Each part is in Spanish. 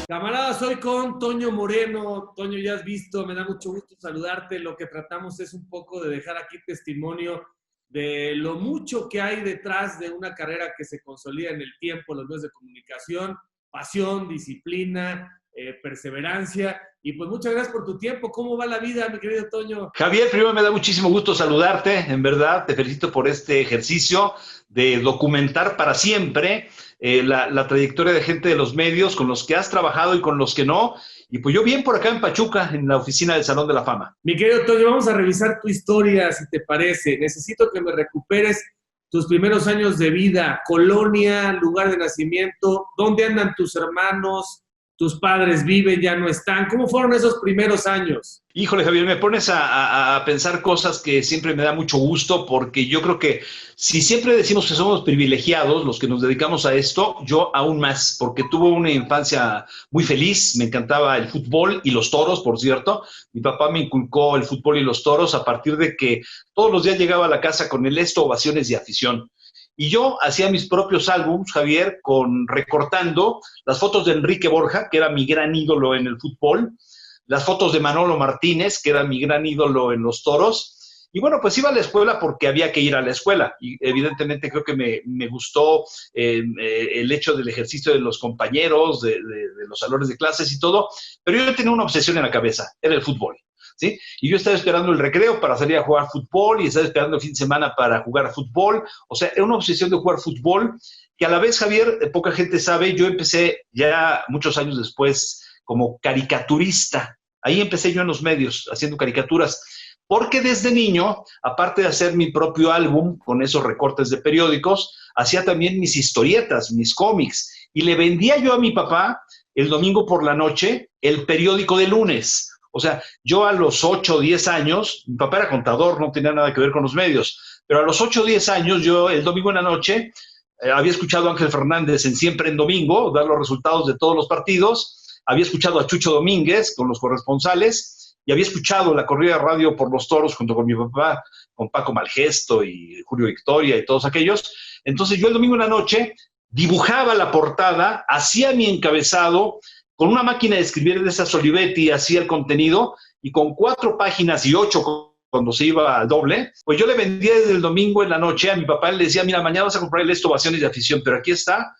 Camaradas, soy con Toño Moreno. Toño, ya has visto, me da mucho gusto saludarte. Lo que tratamos es un poco de dejar aquí testimonio de lo mucho que hay detrás de una carrera que se consolida en el tiempo, los medios de comunicación, pasión, disciplina, perseverancia. Y pues muchas gracias por tu tiempo. ¿Cómo va la vida, mi querido Toño? Javier, primero me da muchísimo gusto saludarte, en verdad, te felicito por este ejercicio de documentar para siempre la trayectoria de gente de los medios con los que has trabajado y con los que no. Y pues yo bien por acá en Pachuca, en la oficina del Salón de la Fama. Mi querido Toño, vamos a revisar tu historia, si te parece. Necesito que me recuperes tus primeros años de vida, colonia, lugar de nacimiento, dónde andan tus hermanos, tus padres viven, ya no están. ¿Cómo fueron esos primeros años? Híjole, Javier, me pones a pensar cosas que siempre me da mucho gusto, porque yo creo que si siempre decimos que somos privilegiados los que nos dedicamos a esto, yo aún más, porque tuve una infancia muy feliz, me encantaba el fútbol y los toros, por cierto. Mi papá me inculcó el fútbol y los toros a partir de que todos los días llegaba a la casa con el esto, ovaciones y afición. Y yo hacía mis propios álbums, Javier, recortando las fotos de Enrique Borja, que era mi gran ídolo en el fútbol, las fotos de Manolo Martínez, que era mi gran ídolo en los toros. Y bueno, pues iba a la escuela porque había que ir a la escuela. Y evidentemente creo que me gustó el hecho del ejercicio de los compañeros, de los salones de clases y todo. Pero yo tenía una obsesión en la cabeza, era el fútbol. ¿Sí? Y yo estaba esperando el recreo para salir a jugar fútbol y estaba esperando el fin de semana para jugar fútbol. O sea, era una obsesión de jugar fútbol que a la vez, Javier, poca gente sabe, yo empecé ya muchos años después como caricaturista. Ahí empecé yo en los medios haciendo caricaturas, porque desde niño, aparte de hacer mi propio álbum con esos recortes de periódicos, hacía también mis historietas, mis cómics, y le vendía yo a mi papá el domingo por la noche el periódico de lunes. O sea, yo a los 8 o 10 años, mi papá era contador, no tenía nada que ver con los medios, pero a los 8 o 10 años, yo el domingo en la noche había escuchado a Ángel Fernández en Siempre en Domingo, dar los resultados de todos los partidos, había escuchado a Chucho Domínguez con los corresponsales y había escuchado la corrida de radio por los toros junto con mi papá, con Paco Malgesto y Julio Victoria y todos aquellos. Entonces yo el domingo en la noche dibujaba la portada, hacía mi encabezado, con una máquina de escribir de esas Olivetti hacía el contenido y con 4 páginas y 8 cuando se iba al doble, pues yo le vendía desde el domingo en la noche a mi papá, le decía, mira, mañana vas a comprar esto, Ovaciones de Afición, pero aquí está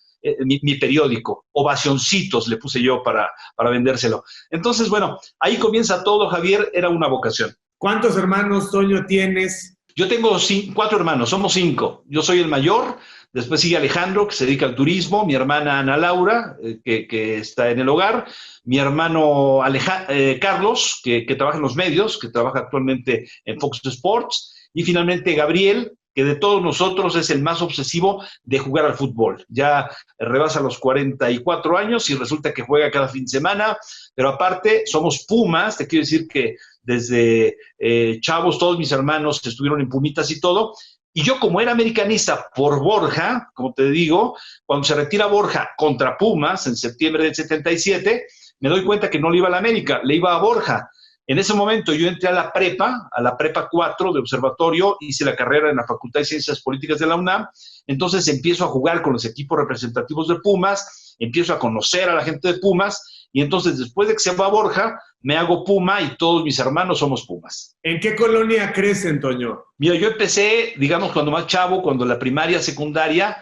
mi periódico, Ovacioncitos le puse yo para vendérselo. Entonces, bueno, ahí comienza todo, Javier, era una vocación. ¿Cuántos hermanos, Toño, tienes? Yo tengo 4 hermanos, somos 5. Yo soy el mayor, después sigue Alejandro, que se dedica al turismo, mi hermana Ana Laura, que está en el hogar, mi hermano Carlos, que trabaja en los medios, que trabaja actualmente en Fox Sports, y finalmente Gabriel, que de todos nosotros es el más obsesivo de jugar al fútbol. Ya rebasa los 44 años y resulta que juega cada fin de semana, pero aparte somos Pumas, te quiero decir que desde chavos todos mis hermanos estuvieron en Pumitas y todo, y yo como era americanista por Borja, como te digo, cuando se retira Borja contra Pumas en septiembre del 77, me doy cuenta que no le iba a la América, le iba a Borja. En ese momento yo entré a la prepa 4 de observatorio, hice la carrera en la Facultad de Ciencias Políticas de la UNAM, entonces empiezo a jugar con los equipos representativos de Pumas, empiezo a conocer a la gente de Pumas, y entonces después de que se va Borja, me hago Puma y todos mis hermanos somos Pumas. ¿En qué colonia crecen, Toño? Mira, yo empecé, digamos, cuando más chavo, cuando la primaria, secundaria,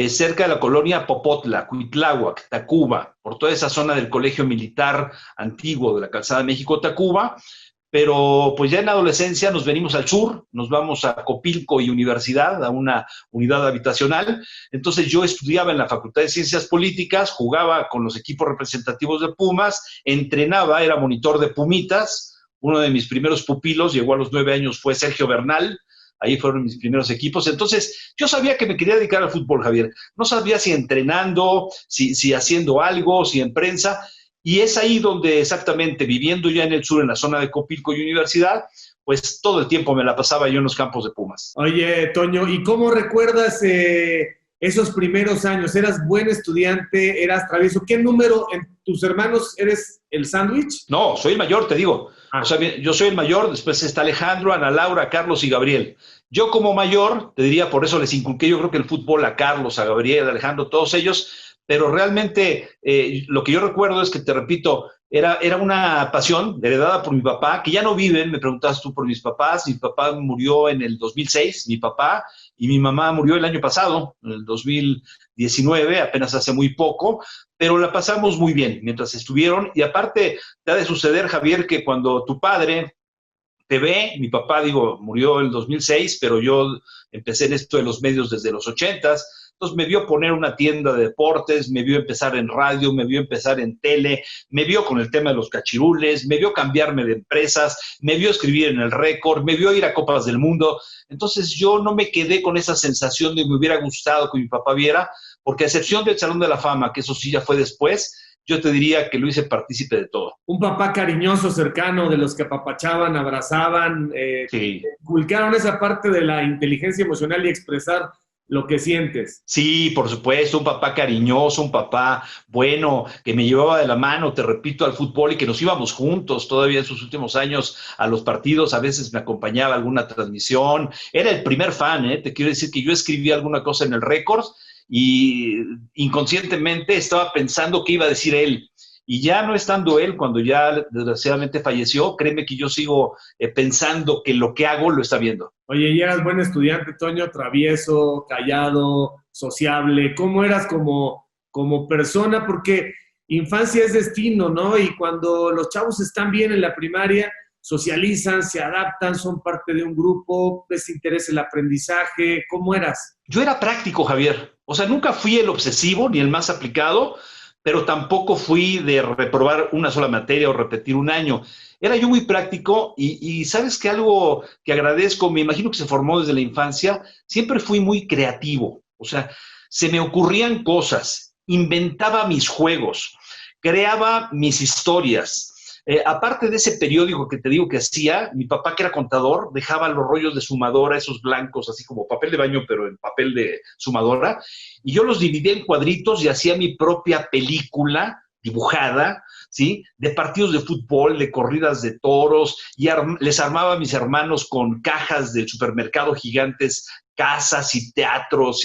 cerca de la colonia Popotla, Cuitláhuac, Tacuba, por toda esa zona del colegio militar antiguo de la Calzada de México-Tacuba, pero pues ya en la adolescencia nos venimos al sur, nos vamos a Copilco y Universidad, a una unidad habitacional. Entonces yo estudiaba en la Facultad de Ciencias Políticas, jugaba con los equipos representativos de Pumas, entrenaba, era monitor de Pumitas. Uno de mis primeros pupilos, llegó a los 9 años, fue Sergio Bernal. Ahí fueron mis primeros equipos. Entonces, yo sabía que me quería dedicar al fútbol, Javier. No sabía si entrenando, si haciendo algo, si en prensa. Y es ahí donde exactamente, viviendo ya en el sur, en la zona de Copilco y Universidad, pues todo el tiempo me la pasaba yo en los campos de Pumas. Oye, Toño, ¿y cómo recuerdas esos primeros años? ¿Eras buen estudiante? ¿Eras travieso? ¿Qué número en tus hermanos eres el sándwich? No, soy el mayor, te digo. O sea, yo soy el mayor, después está Alejandro, Ana Laura, Carlos y Gabriel. Yo como mayor, te diría, por eso les inculqué, yo creo que el fútbol a Carlos, a Gabriel, a Alejandro, todos ellos, pero realmente lo que yo recuerdo es que, te repito, era una pasión heredada por mi papá, que ya no viven. Me preguntabas tú por mis papás. Mi papá murió en el 2006, mi papá, y mi mamá murió el año pasado, en el 2019, apenas hace muy poco, pero la pasamos muy bien mientras estuvieron. Y aparte, te ha de suceder, Javier, que cuando tu padre te ve, mi papá, digo, murió en el 2006, pero yo empecé en esto de los medios desde los 80s. Entonces me vio poner una tienda de deportes, me vio empezar en radio, me vio empezar en tele, me vio con el tema de los cachirules, me vio cambiarme de empresas, me vio escribir en el Récord, me vio ir a Copas del Mundo. Entonces yo no me quedé con esa sensación de me hubiera gustado que mi papá viera, porque a excepción del Salón de la Fama, que eso sí ya fue después, yo te diría que lo hice partícipe de todo. Un papá cariñoso, cercano, de los que apapachaban, abrazaban, Sí. inculcaron esa parte de la inteligencia emocional y expresar lo que sientes. Sí, por supuesto, un papá cariñoso, un papá bueno, que me llevaba de la mano, te repito, al fútbol y que nos íbamos juntos todavía en sus últimos años a los partidos. A veces me acompañaba a alguna transmisión. Era el primer fan, ¿eh? Te quiero decir que yo escribía alguna cosa en el Récord y inconscientemente estaba pensando qué iba a decir él. Y ya no estando él, cuando ya desgraciadamente falleció, créeme que yo sigo pensando que lo que hago lo está viendo. Oye, y eras buen estudiante, Toño, travieso, callado, sociable. ¿Cómo eras como persona? Porque infancia es destino, ¿no? Y cuando los chavos están bien en la primaria, socializan, se adaptan, son parte de un grupo, les interesa el aprendizaje. ¿Cómo eras? Yo era práctico, Javier. O sea, nunca fui el obsesivo ni el más aplicado, pero tampoco fui de reprobar una sola materia o repetir un año. Era yo muy práctico y sabes que algo que agradezco, me imagino que se formó desde la infancia, siempre fui muy creativo. O sea, se me ocurrían cosas, inventaba mis juegos, creaba mis historias. Aparte de ese periódico que te digo que hacía, mi papá, que era contador, dejaba los rollos de sumadora, esos blancos, así como papel de baño, pero en papel de sumadora, y yo los dividía en cuadritos y hacía mi propia película dibujada, ¿sí? De partidos de fútbol, de corridas de toros, y les armaba a mis hermanos con cajas del supermercado gigantes, casas y teatros,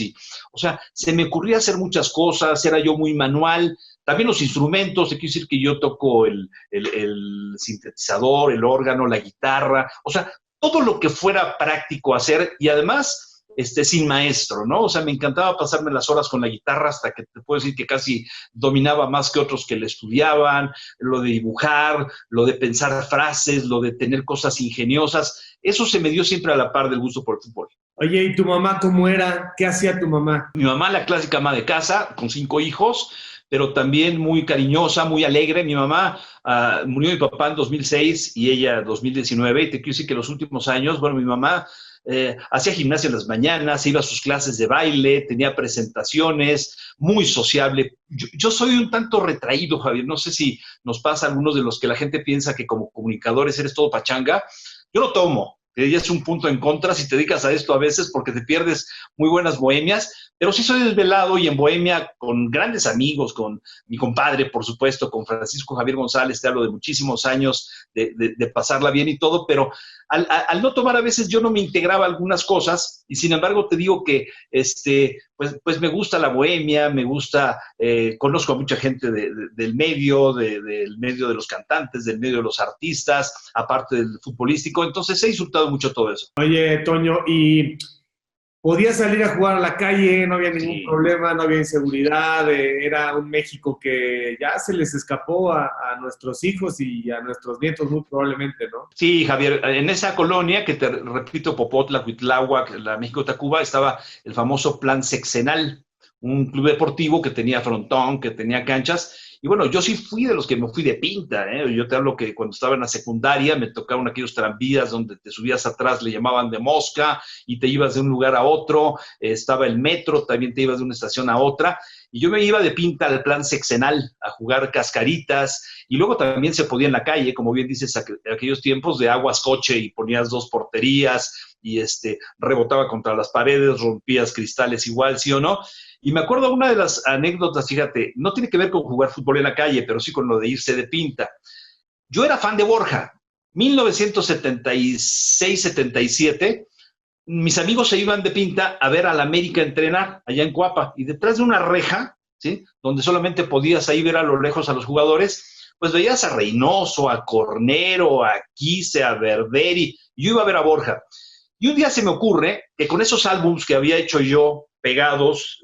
o sea, se me ocurría hacer muchas cosas, era yo muy manual. También los instrumentos, te quiero decir que yo toco el sintetizador, el órgano, la guitarra, o sea, todo lo que fuera práctico hacer, y además sin maestro, ¿no? O sea, me encantaba pasarme las horas con la guitarra hasta que te puedo decir que casi dominaba más que otros que le estudiaban, lo de dibujar, lo de pensar frases, lo de tener cosas ingeniosas. Eso se me dio siempre a la par del gusto por el fútbol. Oye, ¿y tu mamá cómo era? ¿Qué hacía tu mamá? Mi mamá, la clásica ama de casa, con 5 hijos, pero también muy cariñosa, muy alegre. Mi mamá murió mi papá en 2006 y ella en 2019, y te quiero decir que los últimos años, bueno, mi mamá hacía gimnasia en las mañanas, iba a sus clases de baile, tenía presentaciones, muy sociable. Yo soy un tanto retraído, Javier, no sé si nos pasa a algunos de los que la gente piensa que como comunicadores eres todo pachanga. Yo lo tomo, que ya es un punto en contra si te dedicas a esto a veces, porque te pierdes muy buenas bohemias, pero sí soy desvelado y en bohemia con grandes amigos, con mi compadre, por supuesto, con Francisco Javier González. Te hablo de muchísimos años de pasarla bien y todo, pero al no tomar a veces yo no me integraba algunas cosas, y sin embargo te digo que pues me gusta la bohemia, me gusta, conozco a mucha gente del medio, del medio de los cantantes, del medio de los artistas, aparte del futbolístico. Entonces he disfrutado mucho todo eso. Oye, Toño, ¿y podías salir a jugar a la calle? No había ningún Sí. problema, no había inseguridad? Era un México que ya se les escapó a nuestros hijos y a nuestros nietos muy probablemente, ¿no? Sí, Javier, en esa colonia que te repito, Popotla, Cuitláhuac, la México-Tacuba, estaba el famoso Plan Sexenal, un club deportivo que tenía frontón, que tenía canchas. Y bueno, yo sí fui de los que me fui de pinta, ¿eh? Yo te hablo que cuando estaba en la secundaria me tocaron aquellos tranvías donde te subías atrás, le llamaban de mosca, y te ibas de un lugar a otro. Estaba el metro, también te ibas de una estación a otra, y yo me iba de pinta al Plan Sexenal a jugar cascaritas. Y luego también se podía en la calle, como bien dices, aquellos tiempos de aguas coche, y ponías 2 porterías y rebotaba contra las paredes, rompías cristales igual, ¿sí o no? Y me acuerdo una de las anécdotas, fíjate, no tiene que ver con jugar fútbol en la calle, pero sí con lo de irse de pinta. Yo era fan de Borja. 1976-77, mis amigos se iban de pinta a ver al América entrenar allá en Coapa, y detrás de una reja ¿sí? Donde solamente podías ahí ver a lo lejos a los jugadores, pues veías a Reynoso, a Cornero, a Quise, a Verderi, y yo iba a ver a Borja. Y un día se me ocurre que con esos álbums que había hecho yo pegados,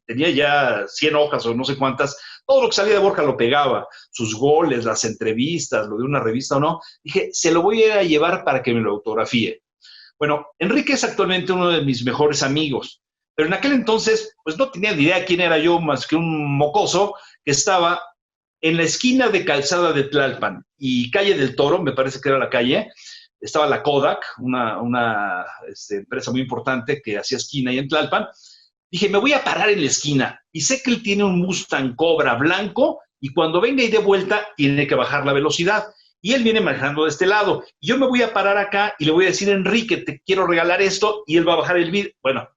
tenía ya 100 hojas o no sé cuántas, todo lo que salía de Borja lo pegaba, sus goles, las entrevistas, lo de una revista o no. Dije, se lo voy a ir a llevar para que me lo autografíe. Bueno, Enrique es actualmente uno de mis mejores amigos, pero en aquel entonces, pues no tenía ni idea quién era yo más que un mocoso que estaba en la esquina de Calzada de Tlalpan y Calle del Toro, me parece que era la calle, estaba la Kodak, una empresa muy importante que hacía esquina ahí en Tlalpan. Dije, me voy a parar en la esquina y sé que él tiene un Mustang Cobra blanco y cuando venga y dé vuelta tiene que bajar la velocidad. Y él viene manejando de este lado. Y yo me voy a parar acá y le voy a decir, Enrique, te quiero regalar esto, y él va a bajar el vidrio. Bueno,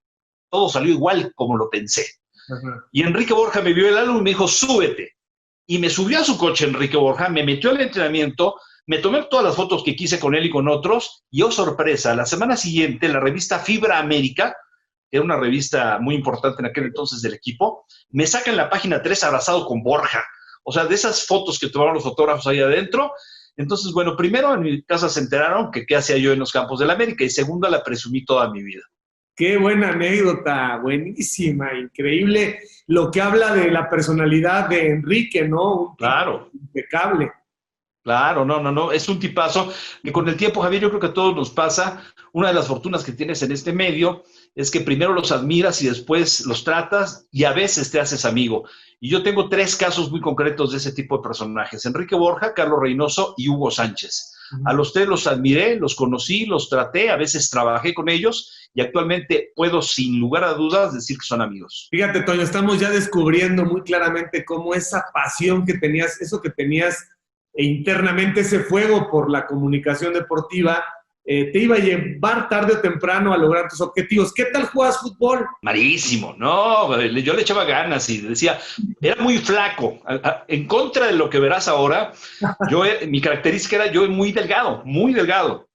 todo salió igual como lo pensé. Ajá. Y Enrique Borja me vio el álbum y me dijo, súbete. Y me subió a su coche Enrique Borja, me metió al entrenamiento, me tomé todas las fotos que quise con él y con otros, y oh sorpresa, la semana siguiente la revista Fibra América, que era una revista muy importante en aquel entonces del equipo, me saca en la página 3 abrazado con Borja. O sea, de esas fotos que tomaron los fotógrafos ahí adentro. Entonces, bueno, primero en mi casa se enteraron que qué hacía yo en los campos del América, y segundo, la presumí toda mi vida. Qué buena anécdota, buenísima, increíble lo que habla de la personalidad de Enrique, ¿no? Un claro. Impecable. Claro, no, es un tipazo que con el tiempo, Javier, yo creo que a todos nos pasa. Una de las fortunas que tienes en este medio es que primero los admiras y después los tratas y a veces te haces amigo. Y yo tengo 3 casos muy concretos de ese tipo de personajes: Enrique Borja, Carlos Reynoso y Hugo Sánchez. A los 3 los admiré, los conocí, los traté, a veces trabajé con ellos y actualmente puedo sin lugar a dudas decir que son amigos. Fíjate, Toño, estamos ya descubriendo muy claramente cómo esa pasión que tenías, eso que tenías internamente, ese fuego por la comunicación deportiva, te iba a llevar tarde o temprano a lograr tus objetivos. ¿Qué tal jugabas fútbol? Malísimo, no, yo le echaba ganas y decía, era muy flaco. En contra de lo que verás ahora, mi característica era yo muy delgado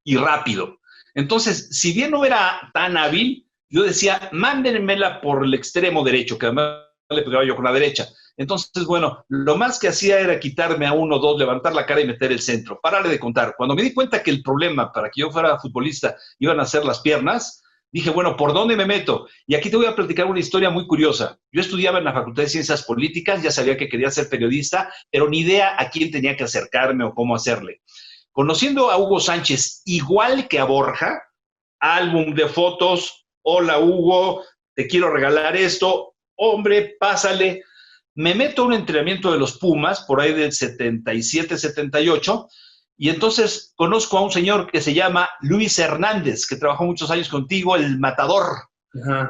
y rápido. Entonces, si bien no era tan hábil, yo decía, mándenmela por el extremo derecho, que además le pegaba yo con la derecha. Entonces, bueno, lo más que hacía era quitarme a 1 o 2, levantar la cara y meter el centro. Párale de contar. Cuando me di cuenta que el problema para que yo fuera futbolista iban a ser las piernas, dije, bueno, ¿por dónde me meto? Y aquí te voy a platicar una historia muy curiosa. Yo estudiaba en la Facultad de Ciencias Políticas, ya sabía que quería ser periodista, pero ni idea a quién tenía que acercarme o cómo hacerle. Conociendo a Hugo Sánchez, igual que a Borja, álbum de fotos, hola Hugo, te quiero regalar esto, hombre, pásale. Me meto a un entrenamiento de los Pumas, por ahí del 77, 78, y entonces conozco a un señor que se llama Luis Hernández, que trabajó muchos años contigo, el matador,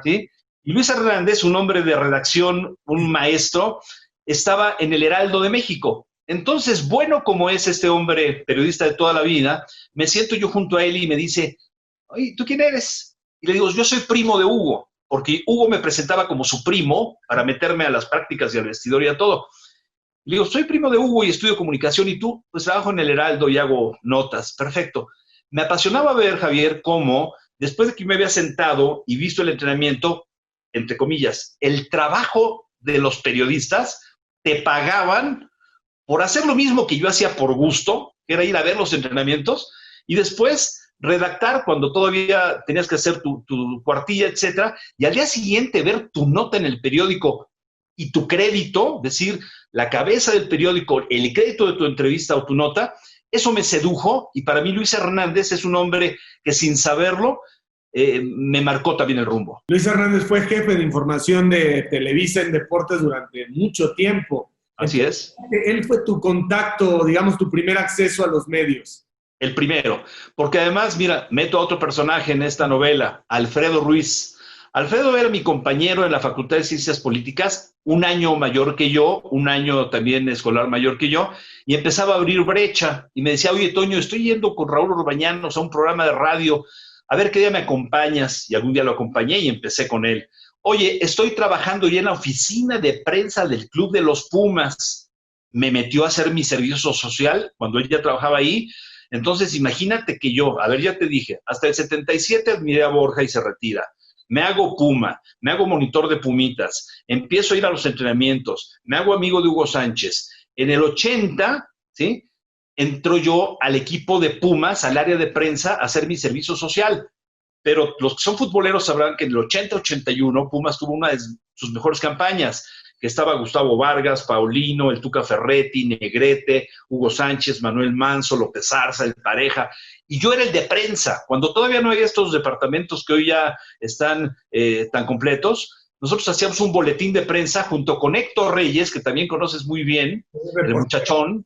¿sí? Y Luis Hernández, un hombre de redacción, un maestro, estaba en el Heraldo de México. Entonces, bueno como es este hombre periodista de toda la vida, me siento yo junto a él y me dice, oye, ¿tú quién eres? Y le digo, yo soy primo de Hugo, porque Hugo me presentaba como su primo para meterme a las prácticas y al vestidor y a todo. Le digo, soy primo de Hugo y estudio comunicación, y tú, pues trabajo en el Heraldo y hago notas. Perfecto. Me apasionaba ver, Javier, cómo después de que me había sentado y visto el entrenamiento, entre comillas, el trabajo de los periodistas, te pagaban por hacer lo mismo que yo hacía por gusto, que era ir a ver los entrenamientos, y después redactar cuando todavía tenías que hacer tu cuartilla, etcétera, y al día siguiente ver tu nota en el periódico y tu crédito, decir, la cabeza del periódico, el crédito de tu entrevista o tu nota. Eso me sedujo, y para mí Luis Hernández es un hombre que sin saberlo me marcó también el rumbo. Luis Hernández fue jefe de información de Televisa en deportes durante mucho tiempo. Así es. Él fue tu contacto, digamos, tu primer acceso a los medios. El primero, porque además, mira, meto a otro personaje en esta novela, Alfredo Ruiz. Alfredo era mi compañero en la Facultad de Ciencias Políticas, 1 año mayor que yo, 1 año también escolar mayor que yo, y empezaba a abrir brecha, y me decía, oye, Toño, estoy yendo con Raúl Urbañanos a un programa de radio, a ver qué día me acompañas, y algún día lo acompañé y empecé con él. Oye, estoy trabajando ya en la oficina de prensa del Club de los Pumas. Me metió a hacer mi servicio social cuando él ya trabajaba ahí. Entonces, imagínate que yo, a ver, ya te dije, hasta el 77 admiré a Borja y se retira. me hago Puma, me hago monitor de Pumitas, empiezo a ir a los entrenamientos, me hago amigo de Hugo Sánchez. En el 80, ¿sí?, entro yo al equipo de Pumas, al área de prensa, a hacer mi servicio social. Pero los que son futboleros sabrán que en el 80-81 Pumas tuvo una de sus mejores campañas, que estaba Gustavo Vargas, Paulino, el Tuca Ferretti, Negrete, Hugo Sánchez, Manuel Manso, López Arza, el Pareja, y yo era el de prensa, cuando todavía no había estos departamentos que hoy ya están tan completos. Nosotros hacíamos un boletín de prensa junto con Héctor Reyes, que también conoces muy bien, el muchachón.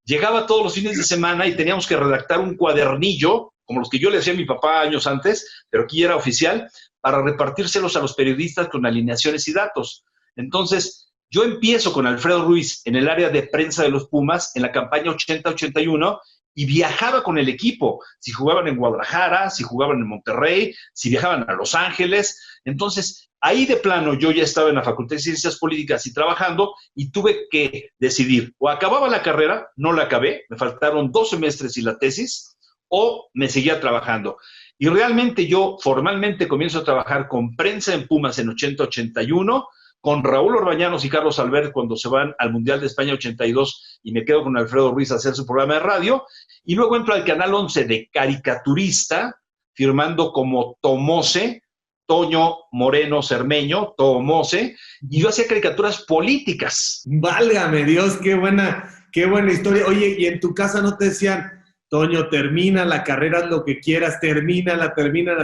Llegaba todos los fines de semana y teníamos que redactar un cuadernillo, como los que yo le hacía a mi papá años antes, pero aquí era oficial, para repartírselos a los periodistas con alineaciones y datos. Entonces, yo empiezo con Alfredo Ruiz en el área de prensa de los Pumas en la campaña 80-81 y viajaba con el equipo, si jugaban en Guadalajara, si jugaban en Monterrey, si viajaban a Los Ángeles. Entonces, ahí de plano yo ya estaba en la Facultad de Ciencias Políticas y trabajando, y tuve que decidir, o acababa la carrera, no la acabé, me faltaron 2 semestres y la tesis, o me seguía trabajando. Y realmente yo formalmente comienzo a trabajar con prensa en Pumas en 80-81, con Raúl Orbañanos y Carlos Albert cuando se van al Mundial de España 82 y me quedo con Alfredo Ruiz a hacer su programa de radio, y luego entro al Canal 11 de caricaturista, firmando como Tomose, Toño Moreno Cermeño, Tomose, y yo hacía caricaturas políticas. Válgame Dios, qué buena historia. Oye, ¿y en tu casa no te decían, Toño, termina la carrera, haz lo que quieras, termínala,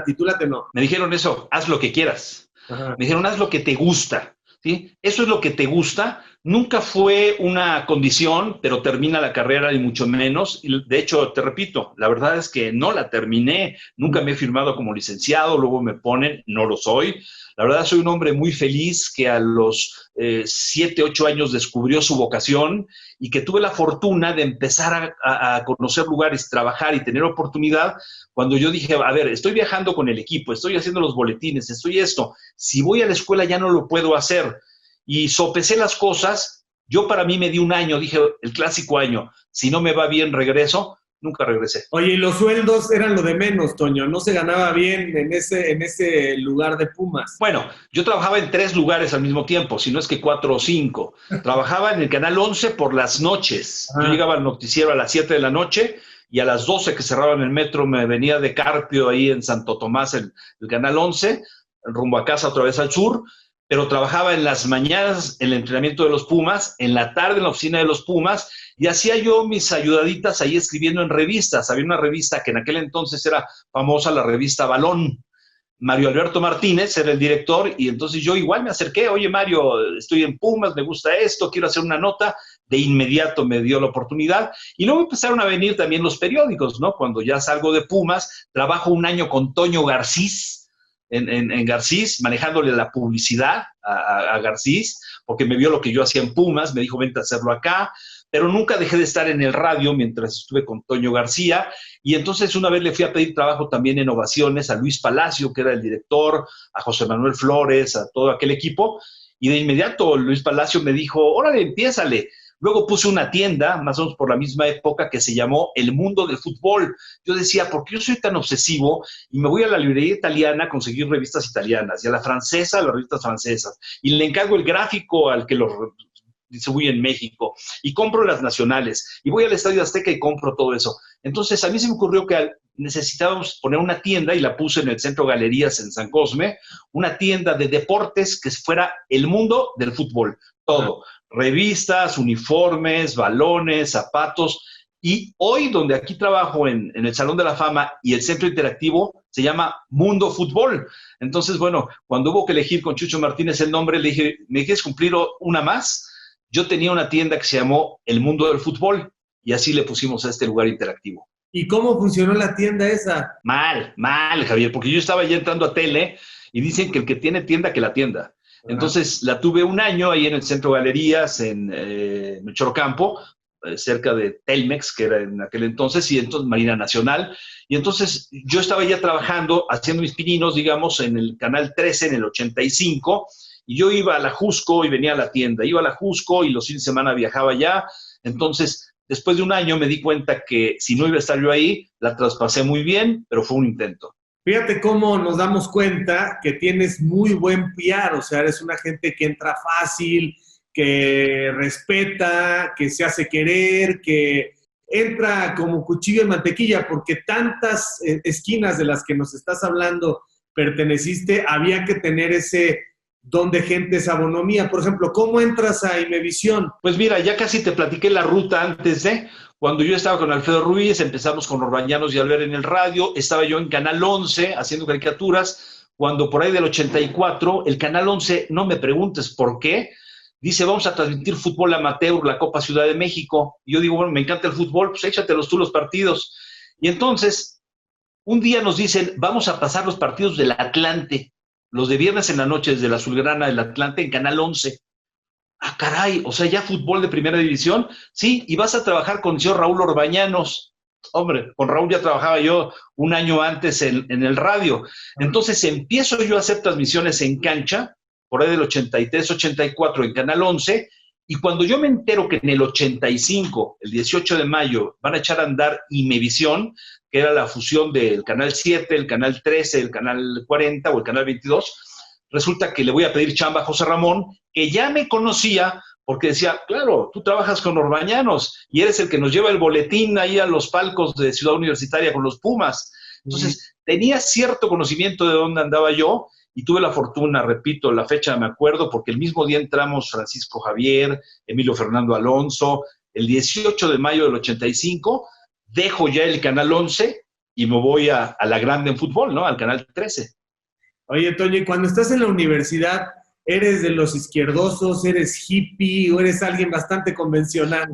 titúlate? No. Me dijeron eso, haz lo que quieras. Ajá. Me dijeron, haz lo que te gusta, ¿sí? Eso es lo que te gusta. Nunca fue una condición, pero termina la carrera y mucho menos. Y de hecho, te repito, la verdad es que no la terminé. Nunca me he firmado como licenciado, luego me ponen, no lo soy. La verdad, soy un hombre muy feliz que a los 7, 8 años descubrió su vocación y que tuve la fortuna de empezar a conocer lugares, trabajar y tener oportunidad cuando yo dije, a ver, estoy viajando con el equipo, estoy haciendo los boletines, estoy esto. Si voy a la escuela ya no lo puedo hacer. Y sopesé las cosas. Yo para mí me di un año, dije, el clásico año, si no me va bien regreso. Nunca regresé. Oye, y los sueldos eran lo de menos, Toño. No se ganaba bien en ese lugar de Pumas. Bueno, yo trabajaba en 3 lugares al mismo tiempo, si no es que 4 o 5. Trabajaba en el Canal 11 por las noches. Yo llegaba al noticiero a las 7 de la noche y a las 12 que cerraban el metro me venía de Carpio ahí en Santo Tomás, el Canal 11, rumbo a casa otra vez al sur. Pero trabajaba en las mañanas en el entrenamiento de los Pumas, en la tarde en la oficina de los Pumas, y hacía yo mis ayudaditas ahí escribiendo en revistas. Había una revista que en aquel entonces era famosa, la revista Balón. Mario Alberto Martínez era el director, y entonces yo igual me acerqué, oye Mario, estoy en Pumas, me gusta esto, quiero hacer una nota. De inmediato me dio la oportunidad, y luego empezaron a venir también los periódicos, ¿no? Cuando ya salgo de Pumas, trabajo un año con Toño Garcís, en Garcís, manejándole la publicidad a Garcís, porque me vio lo que yo hacía en Pumas, me dijo, vente a hacerlo acá, pero nunca dejé de estar en el radio mientras estuve con Toño García, y entonces una vez le fui a pedir trabajo también en Ovaciones a Luis Palacio, que era el director, a José Manuel Flores, a todo aquel equipo, y de inmediato Luis Palacio me dijo, órale, empiézale. Luego puse una tienda, más o menos por la misma época, que se llamó El Mundo del Fútbol. Yo decía, ¿por qué yo soy tan obsesivo? Y me voy a la librería italiana a conseguir revistas italianas, y a la francesa, las revistas francesas. Y le encargo el gráfico al que lo distribuye en México. Y compro las nacionales. Y voy al Estadio Azteca y compro todo eso. Entonces, a mí se me ocurrió que necesitábamos poner una tienda, y la puse en el Centro Galerías en San Cosme, una tienda de deportes que fuera el mundo del fútbol. Todo. Revistas, uniformes, balones, zapatos, y hoy donde aquí trabajo en el Salón de la Fama y el Centro Interactivo se llama Mundo Fútbol. Entonces, bueno, cuando hubo que elegir con Chucho Martínez el nombre, le dije, ¿me quieres cumplir una más? Yo tenía una tienda que se llamó El Mundo del Fútbol, y así le pusimos a este lugar interactivo. ¿Y cómo funcionó la tienda esa? Mal, Javier, porque yo estaba ya entrando a tele y dicen que el que tiene tienda, que la tienda. Entonces la tuve un año ahí en el Centro Galerías, en Melchor Ocampo, cerca de Telmex, que era en aquel entonces, y entonces Marina Nacional. Y entonces yo estaba ya trabajando, haciendo mis pininos, digamos, en el Canal 13, en el 85, y yo iba a la Jusco y venía a la tienda. Iba a la Jusco y los fines de semana viajaba allá. Entonces, después de un año me di cuenta que si no iba a estar yo ahí, la traspasé muy bien, pero fue un intento. Fíjate cómo nos damos cuenta que tienes muy buen PR, o sea, eres una gente que entra fácil, que respeta, que se hace querer, que entra como cuchillo en mantequilla, porque tantas esquinas de las que nos estás hablando perteneciste, había que tener ese don de gente, esa bonomía. Por ejemplo, ¿cómo entras a Imevisión? Pues mira, ya casi te platiqué la ruta antes de, cuando yo estaba con Alfredo Ruiz, empezamos con Orbañanos y Albert en el radio, estaba yo en Canal 11 haciendo caricaturas, cuando por ahí del 84, el Canal 11, no me preguntes por qué, dice, vamos a transmitir fútbol amateur, la Copa Ciudad de México. Y yo digo, bueno, me encanta el fútbol, pues échatelos tú los partidos. Y entonces, un día nos dicen, vamos a pasar los partidos del Atlante, los de viernes en la noche desde la Azulgrana del Atlante en Canal 11. Ah, caray, o sea, ya fútbol de primera división, sí, y vas a trabajar con el señor Raúl Orbañanos. Hombre, con Raúl ya trabajaba yo un año antes en el radio. Entonces empiezo yo a hacer transmisiones en cancha, por ahí del 83, 84 en Canal 11, y cuando yo me entero que en el 85, el 18 de mayo, van a echar a andar Imevisión, que era la fusión del Canal 7, el Canal 13, el Canal 40 o el Canal 22, resulta que le voy a pedir chamba a José Ramón, que ya me conocía, porque decía, claro, tú trabajas con Orbañanos y eres el que nos lleva el boletín ahí a los palcos de Ciudad Universitaria con los Pumas. Entonces, tenía cierto conocimiento de dónde andaba yo y tuve la fortuna, repito, la fecha me acuerdo, porque el mismo día entramos Francisco Javier, Emilio Fernando Alonso, el 18 de mayo del 85, dejo ya el Canal 11 y me voy a la grande en fútbol, ¿no? Al Canal 13. Oye, Toño, y cuando estás en la universidad, ¿eres de los izquierdosos, eres hippie o eres alguien bastante convencional?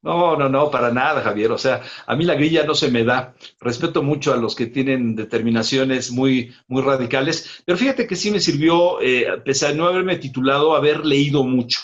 No, no, no, para nada, Javier. O sea, a mí la grilla no se me da. Respeto mucho a los que tienen determinaciones muy, muy radicales, pero fíjate que sí me sirvió, pese a no haberme titulado, haber leído mucho.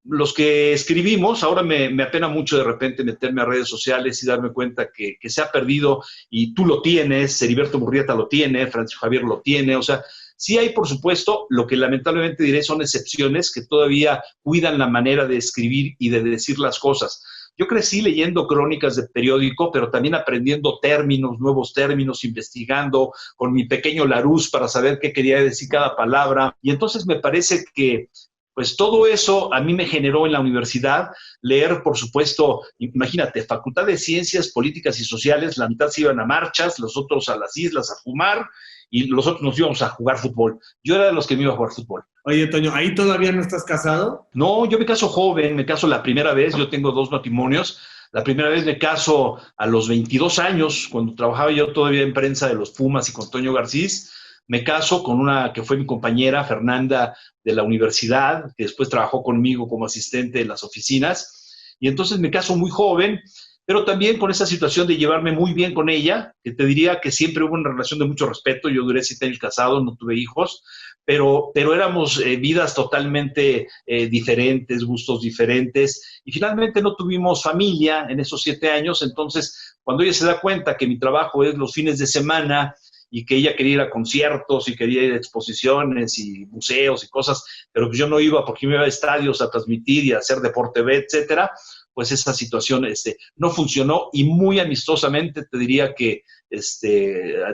Los que escribimos, ahora me apena mucho de repente meterme a redes sociales y darme cuenta que se ha perdido, y tú lo tienes, Heriberto Murrieta lo tiene, Francisco Javier lo tiene, o sea, sí hay, por supuesto, lo que lamentablemente diré son excepciones que todavía cuidan la manera de escribir y de decir las cosas. Yo crecí leyendo crónicas de periódico, pero también aprendiendo términos, nuevos términos, investigando con mi pequeño Larousse para saber qué quería decir cada palabra. Y entonces me parece que pues todo eso a mí me generó en la universidad leer, por supuesto, imagínate, Facultad de Ciencias Políticas y Sociales, la mitad se iban a marchas, los otros a las islas a fumar y los otros nos íbamos a jugar fútbol. Yo era de los que me iba a jugar fútbol. Oye, Toño, ¿ahí todavía no estás casado? No, yo me caso joven, me caso la primera vez, yo tengo 2 matrimonios. La primera vez me caso a los 22 años, cuando trabajaba yo todavía en prensa de los Pumas y con Toño Garcís. Me caso con una que fue mi compañera, Fernanda, de la universidad, que después trabajó conmigo como asistente en las oficinas. Y entonces me caso muy joven, pero también con esa situación de llevarme muy bien con ella, que te diría que siempre hubo una relación de mucho respeto. Yo duré 7 años casado, no tuve hijos, pero éramos vidas totalmente diferentes, gustos diferentes, y finalmente no tuvimos familia en esos 7 años. Entonces, cuando ella se da cuenta que mi trabajo es los fines de semana y que ella quería ir a conciertos y quería ir a exposiciones y museos y cosas, pero pues yo no iba porque me iba a estadios a transmitir y a hacer deporte B, etcétera, pues esa situación no funcionó, y muy amistosamente te diría que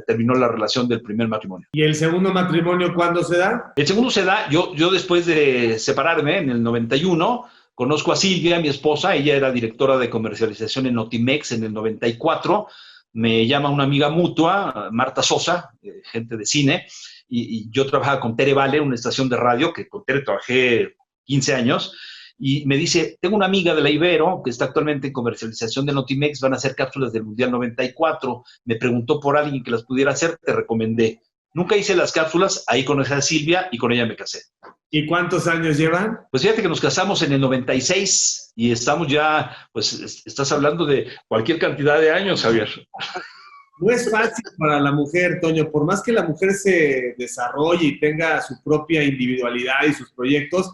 terminó la relación del primer matrimonio. ¿Y el segundo matrimonio cuándo se da? El segundo se da, yo después de separarme en el 91, conozco a Silvia, mi esposa. Ella era directora de comercialización en Notimex en el 94. Me llama una amiga mutua, Marta Sosa, gente de cine, y yo trabajaba con Tere Vale, una estación de radio, que con Tere trabajé 15 años, y me dice, tengo una amiga de la Ibero que está actualmente en comercialización de Notimex, van a hacer cápsulas del Mundial 94, me preguntó por alguien que las pudiera hacer, te recomendé. Nunca hice las cápsulas, ahí conocí a Silvia y con ella me casé. ¿Y cuántos años llevan? Pues fíjate que nos casamos en el 96 y estamos ya, pues estás hablando de cualquier cantidad de años, Javier. No es fácil para la mujer, Toño, por más que la mujer se desarrolle y tenga su propia individualidad y sus proyectos,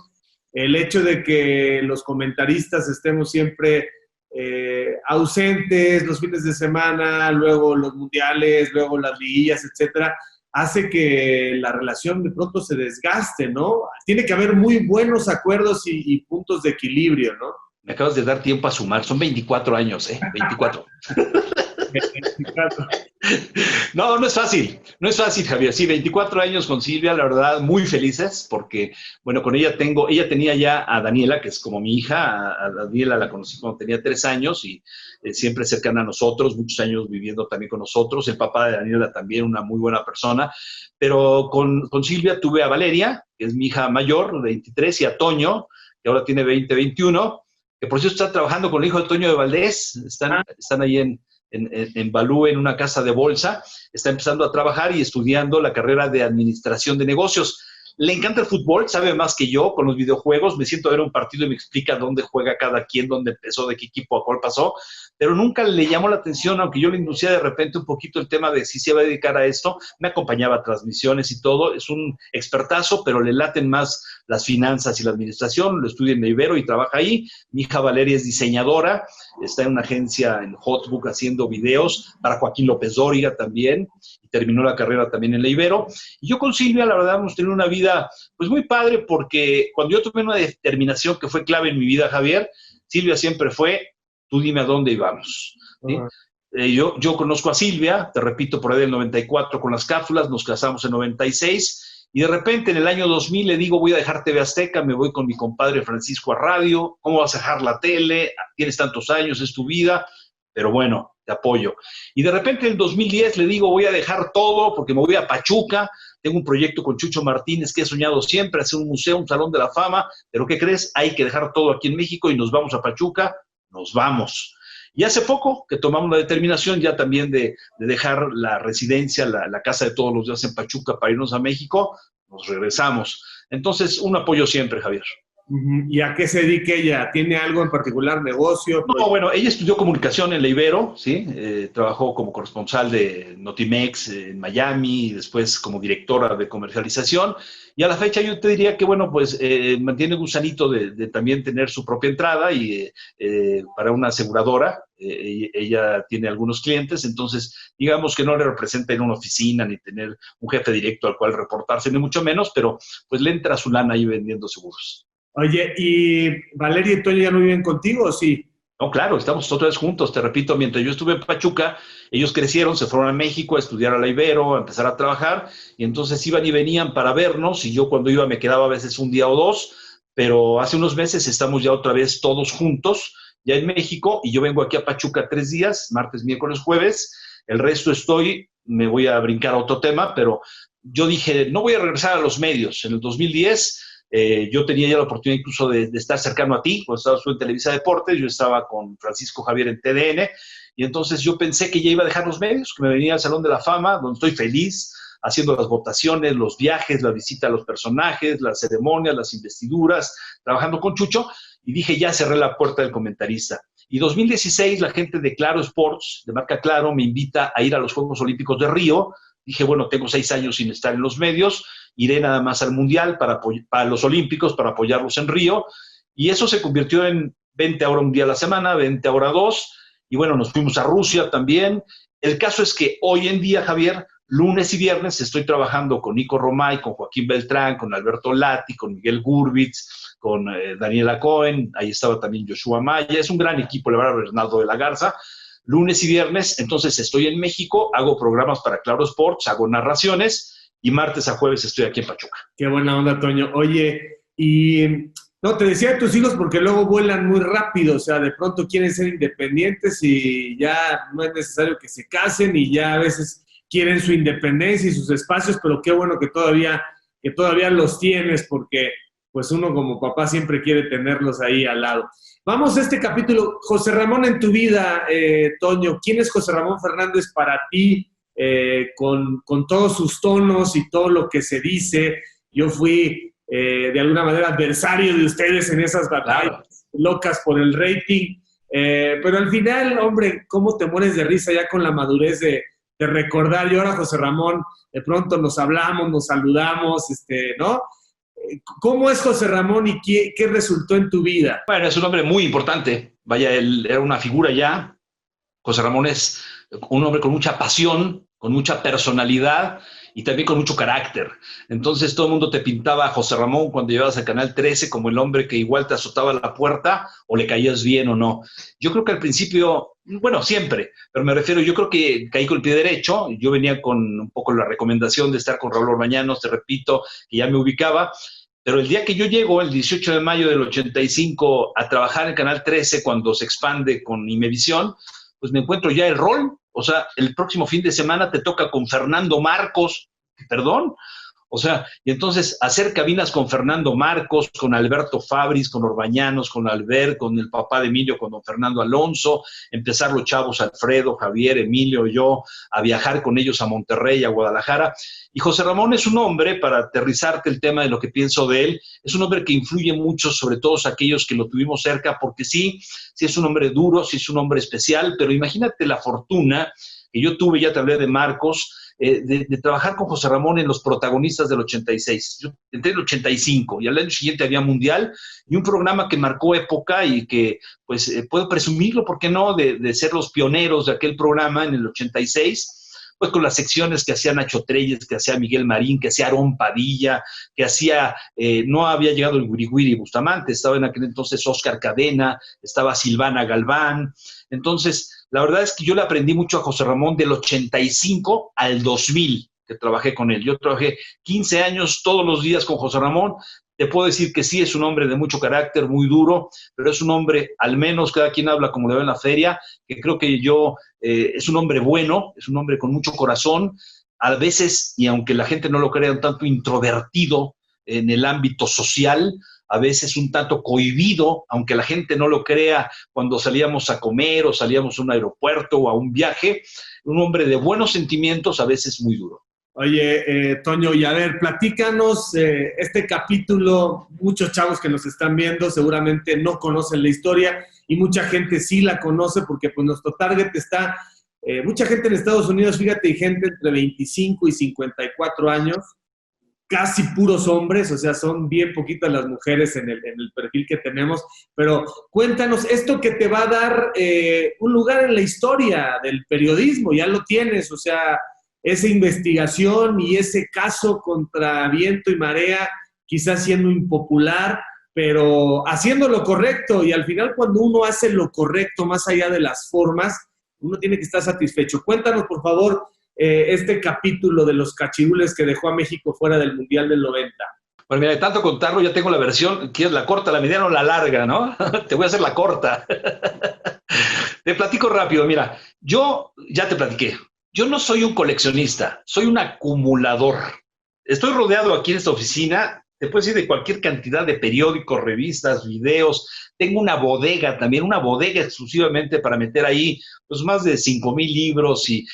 el hecho de que los comentaristas estemos siempre ausentes los fines de semana, luego los mundiales, luego las liguillas, etcétera, hace que la relación de pronto se desgaste, ¿no? Tiene que haber muy buenos acuerdos y puntos de equilibrio, ¿no? Me acabas de dar tiempo a sumar, son 24 años, 24. No, no es fácil, no es fácil, Javier. Sí, 24 años con Silvia, la verdad, muy felices, porque, bueno, con ella tenía ya a Daniela, que es como mi hija, a Daniela la conocí cuando tenía 3 años y siempre cercana a nosotros, muchos años viviendo también con nosotros. El papá de Daniela también, una muy buena persona. Pero con Silvia tuve a Valeria, que es mi hija mayor, 23, y a Toño, que ahora tiene 20, 21, que por cierto está trabajando con el hijo de Toño de Valdés, están ahí en Balú, en una casa de bolsa, está empezando a trabajar y estudiando la carrera de administración de negocios. Le encanta el fútbol, sabe más que yo con los videojuegos, me siento a ver un partido y me explica dónde juega cada quien, dónde empezó, de qué equipo a cuál pasó, pero nunca le llamó la atención, aunque yo le inducía de repente un poquito el tema de si se va a dedicar a esto, me acompañaba a transmisiones y todo, es un expertazo, pero le laten más las finanzas y la administración, lo estudia en Ibero y trabaja ahí. Mi hija Valeria es diseñadora, está en una agencia en Hotbook haciendo videos para Joaquín López Dóriga también, y terminó la carrera también en la Ibero. Y yo con Silvia, la verdad, hemos tenido una vida pues muy padre, porque cuando yo tomé una determinación que fue clave en mi vida, Javier, Silvia siempre fue, tú dime a dónde íbamos, ¿sí? Yo conozco a Silvia, te repito, por ahí del 94 con las cápsulas, nos casamos en 96, y de repente en el año 2000 le digo, voy a dejar TV Azteca, me voy con mi compadre Francisco a radio, ¿cómo vas a dejar la tele? Tienes tantos años, es tu vida, pero bueno, te apoyo. Y de repente en el 2010 le digo, voy a dejar todo porque me voy a Pachuca, tengo un proyecto con Chucho Martínez que he soñado siempre, hacer un museo, un salón de la fama, pero ¿qué crees? Hay que dejar todo aquí en México y nos vamos a Pachuca, nos vamos. Y hace poco que tomamos la determinación ya también de dejar la residencia, la casa de todos los días en Pachuca para irnos a México, nos regresamos. Entonces, un apoyo siempre, Javier. ¿Y a qué se dedica ella? ¿Tiene algo en particular, negocio? No, bueno, ella estudió comunicación en la Ibero, ¿sí? Trabajó como corresponsal de Notimex en Miami, y después como directora de comercialización. Y a la fecha yo te diría que, bueno, pues mantiene gusanito de también tener su propia entrada y para una aseguradora. Ella tiene algunos clientes, entonces digamos que no le representa en una oficina ni tener un jefe directo al cual reportarse, ni mucho menos, pero pues le entra su lana ahí vendiendo seguros. Oye, ¿y Valeria y Toño ya no viven contigo o sí? No, claro, estamos otra vez juntos, te repito, mientras yo estuve en Pachuca, ellos crecieron, se fueron a México a estudiar a la Ibero, a empezar a trabajar, y entonces iban y venían para vernos, y yo cuando iba me quedaba a veces un día o dos, pero hace unos meses estamos ya otra vez todos juntos, ya en México, y yo vengo aquí a Pachuca 3 días, martes, miércoles, jueves, el resto me voy a brincar a otro tema, pero yo dije, no voy a regresar a los medios. En el 2010 yo tenía ya la oportunidad incluso de estar cercano a ti, cuando estabas tú en Televisa Deportes, yo estaba con Francisco Javier en TDN, y entonces yo pensé que ya iba a dejar los medios, que me venía al Salón de la Fama, donde estoy feliz, haciendo las votaciones, los viajes, la visita a los personajes, las ceremonias, las investiduras, trabajando con Chucho, y dije, ya cerré la puerta del comentarista. Y 2016, la gente de Claro Sports, de marca Claro, me invita a ir a los Juegos Olímpicos de Río. Dije, bueno, tengo 6 años sin estar en los medios, iré nada más al Mundial para los Olímpicos, para apoyarlos en Río, y eso se convirtió en 20 ahora un día a la semana, 20 ahora 2, y bueno, nos fuimos a Rusia también. El caso es que hoy en día, Javier, lunes y viernes estoy trabajando con Nico Romay, con Joaquín Beltrán, con Alberto Lati, con Miguel Gurbitz, con Daniela Cohen, ahí estaba también Joshua Maya, es un gran equipo, la verdad, Bernardo de la Garza. Lunes y viernes, entonces estoy en México, hago programas para Claro Sports, hago narraciones, y martes a jueves estoy aquí en Pachuca. Qué buena onda, Toño. Oye, y no, te decía a tus hijos porque luego vuelan muy rápido, o sea, de pronto quieren ser independientes y ya no es necesario que se casen y ya a veces quieren su independencia y sus espacios, pero qué bueno que todavía los tienes porque pues uno como papá siempre quiere tenerlos ahí al lado. Vamos a este capítulo. José Ramón en tu vida, Toño, ¿quién es José Ramón Fernández para ti? Con todos sus tonos y todo lo que se dice. Yo fui de alguna manera adversario de ustedes en esas batallas locas por el rating, pero al final, hombre, ¿cómo te mueres de risa ya con la madurez de recordar? Y ahora, José Ramón, de pronto nos hablamos, nos saludamos, ¿no? ¿Cómo es José Ramón y qué resultó en tu vida? Bueno, es un hombre muy importante, vaya, él era una figura ya. José Ramón es un hombre con mucha pasión, con mucha personalidad, y también con mucho carácter. Entonces todo el mundo te pintaba a José Ramón cuando llegabas a Canal 13 como el hombre que igual te azotaba la puerta o le caías bien o no. Yo creo que al principio, bueno, siempre, pero me refiero, yo creo que caí con el pie derecho. Yo venía con un poco la recomendación de estar con Raúl Orbañanos, te repito, que ya me ubicaba. Pero el día que yo llego, el 18 de mayo del 85, a trabajar en Canal 13, cuando se expande con Imevisión, pues me encuentro ya el rol. O sea, el próximo fin de semana te toca con Fernando Marcos, perdón. O sea, y entonces hacer cabinas con Fernando Marcos, con Alberto Fabris, con Orbañanos, con Albert, con el papá de Emilio, con don Fernando Alonso, empezar los chavos Alfredo, Javier, Emilio, yo, a viajar con ellos a Monterrey, a Guadalajara. Y José Ramón es un hombre, para aterrizarte el tema de lo que pienso de él, es un hombre que influye mucho sobre todos aquellos que lo tuvimos cerca, porque sí es un hombre duro, sí es un hombre especial, pero imagínate la fortuna que yo tuve, ya te hablé de Marcos, de trabajar con José Ramón en los protagonistas del 86. Yo entré en el 85 y al año siguiente había Mundial y un programa que marcó época y que, pues, puedo presumirlo, ¿por qué no?, de ser los pioneros de aquel programa en el 86, pues con las secciones que hacía Nacho Treyes, que hacía Miguel Marín, que hacía Aarón Padilla, que hacía, no había llegado el Guiriguiri Bustamante, estaba en aquel entonces Oscar Cadena, estaba Silvana Galván. Entonces, la verdad es que yo le aprendí mucho a José Ramón del 85 al 2000, que trabajé con él. Yo trabajé 15 años todos los días con José Ramón. Te puedo decir que sí, es un hombre de mucho carácter, muy duro, pero es un hombre, al menos cada quien habla como le va en la feria, que creo que es un hombre bueno, es un hombre con mucho corazón, a veces, y aunque la gente no lo crea, un tanto introvertido en el ámbito social, a veces un tanto cohibido, aunque la gente no lo crea, cuando salíamos a comer o salíamos a un aeropuerto o a un viaje, un hombre de buenos sentimientos, a veces muy duro. Oye, Toño, y a ver, platícanos este capítulo. Muchos chavos que nos están viendo seguramente no conocen la historia y mucha gente sí la conoce porque pues nuestro target está, mucha gente en Estados Unidos, fíjate, y gente entre 25 y 54 años, casi puros hombres, o sea, son bien poquitas las mujeres en el perfil que tenemos, pero cuéntanos, esto que te va a dar un lugar en la historia del periodismo, ya lo tienes, o sea, esa investigación y ese caso contra viento y marea, quizás siendo impopular, pero haciendo lo correcto. Y al final, cuando uno hace lo correcto, más allá de las formas, uno tiene que estar satisfecho. Cuéntanos, por favor, este capítulo de los cachirules que dejó a México fuera del Mundial del 90. Bueno, mira, de tanto contarlo, ya tengo la versión. ¿Quieres la corta, la mediana o la larga, no? Te voy a hacer la corta. Te platico rápido. Mira, yo ya te platiqué. Yo no soy un coleccionista, soy un acumulador. Estoy rodeado aquí en esta oficina, te puedo decir, de cualquier cantidad de periódicos, revistas, videos. Tengo una bodega también, una bodega exclusivamente para meter ahí pues más de 5,000 libros. Y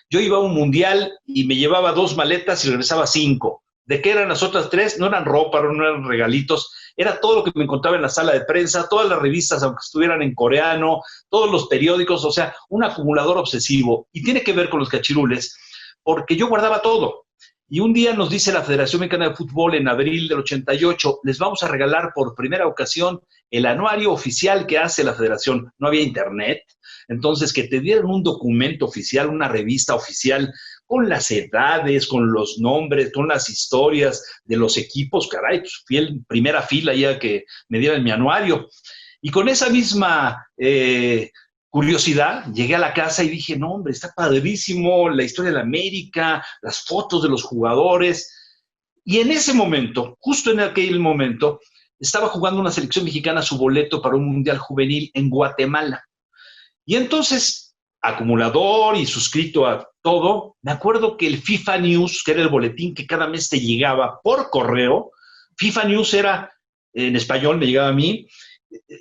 yo iba a un mundial y me llevaba 2 maletas y regresaba 5. ¿De qué eran las otras 3? No eran ropa, no eran regalitos. Era todo lo que me encontraba en la sala de prensa, todas las revistas, aunque estuvieran en coreano, todos los periódicos, o sea, un acumulador obsesivo. Y tiene que ver con los cachirules, porque yo guardaba todo. Y un día nos dice la Federación Mexicana de Fútbol en abril del 88, les vamos a regalar por primera ocasión el anuario oficial que hace la Federación. No había internet, entonces que te dieran un documento oficial, una revista oficial, con las edades, con los nombres, con las historias de los equipos. Caray, pues fui en primera fila ya que me dieran mi anuario. Y con esa misma curiosidad, llegué a la casa y dije, no, hombre, está padrísimo la historia de la América, las fotos de los jugadores. Y en ese momento, justo en aquel momento, estaba jugando una selección mexicana su boleto para un mundial juvenil en Guatemala. Y entonces, acumulador y suscrito a todo, me acuerdo que el FIFA News, que era el boletín que cada mes te llegaba por correo, FIFA News era, en español me llegaba a mí,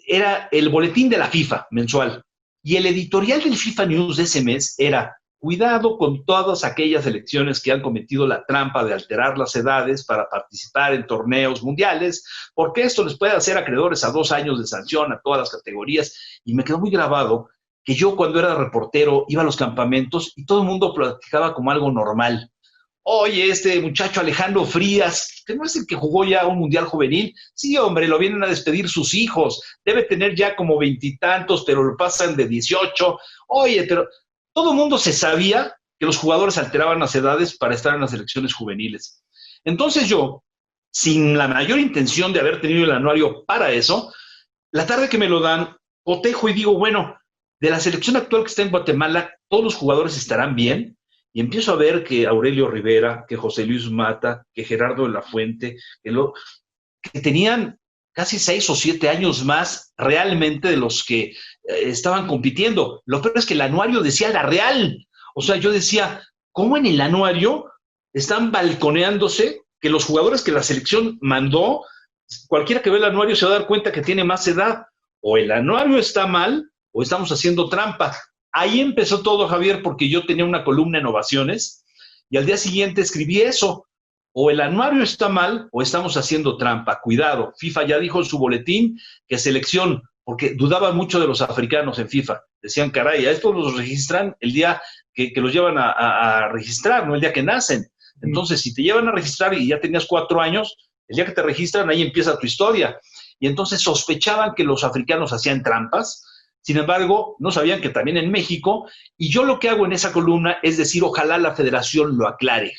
era el boletín de la FIFA mensual. Y el editorial del FIFA News de ese mes era: cuidado con todas aquellas selecciones que han cometido la trampa de alterar las edades para participar en torneos mundiales, porque esto les puede hacer acreedores a 2 años de sanción a todas las categorías. Y me quedó muy grabado que yo, cuando era reportero, iba a los campamentos y todo el mundo platicaba como algo normal. Oye, este muchacho Alejandro Frías, ¿que no es el que jugó ya un mundial juvenil? Sí, hombre, lo vienen a despedir sus hijos. Debe tener ya como 20 y tantos, pero lo pasan de 18. Oye, pero todo el mundo se sabía que los jugadores alteraban las edades para estar en las selecciones juveniles. Entonces yo, sin la mayor intención de haber tenido el anuario para eso, la tarde que me lo dan, cotejo y digo, bueno, de la selección actual que está en Guatemala, todos los jugadores estarán bien. Y empiezo a ver que Aurelio Rivera, que José Luis Mata, que Gerardo de la Fuente, que tenían casi 6 o 7 años más realmente de los que estaban compitiendo. Lo peor es que el anuario decía la real. O sea, yo decía, ¿cómo en el anuario están balconeándose que los jugadores que la selección mandó, cualquiera que ve el anuario se va a dar cuenta que tiene más edad? O el anuario está mal o estamos haciendo trampa. Ahí empezó todo, Javier, porque yo tenía una columna en Ovaciones y al día siguiente escribí eso. O el anuario está mal o estamos haciendo trampa. Cuidado, FIFA ya dijo en su boletín que selección, porque dudaban mucho de los africanos en FIFA. Decían, caray, a estos los registran el día que los llevan a registrar, no el día que nacen. Entonces, si te llevan a registrar y ya tenías 4 años, el día que te registran, ahí empieza tu historia. Y entonces sospechaban que los africanos hacían trampas. Sin embargo, no sabían que también en México, y yo lo que hago en esa columna es decir, ojalá la federación lo aclare.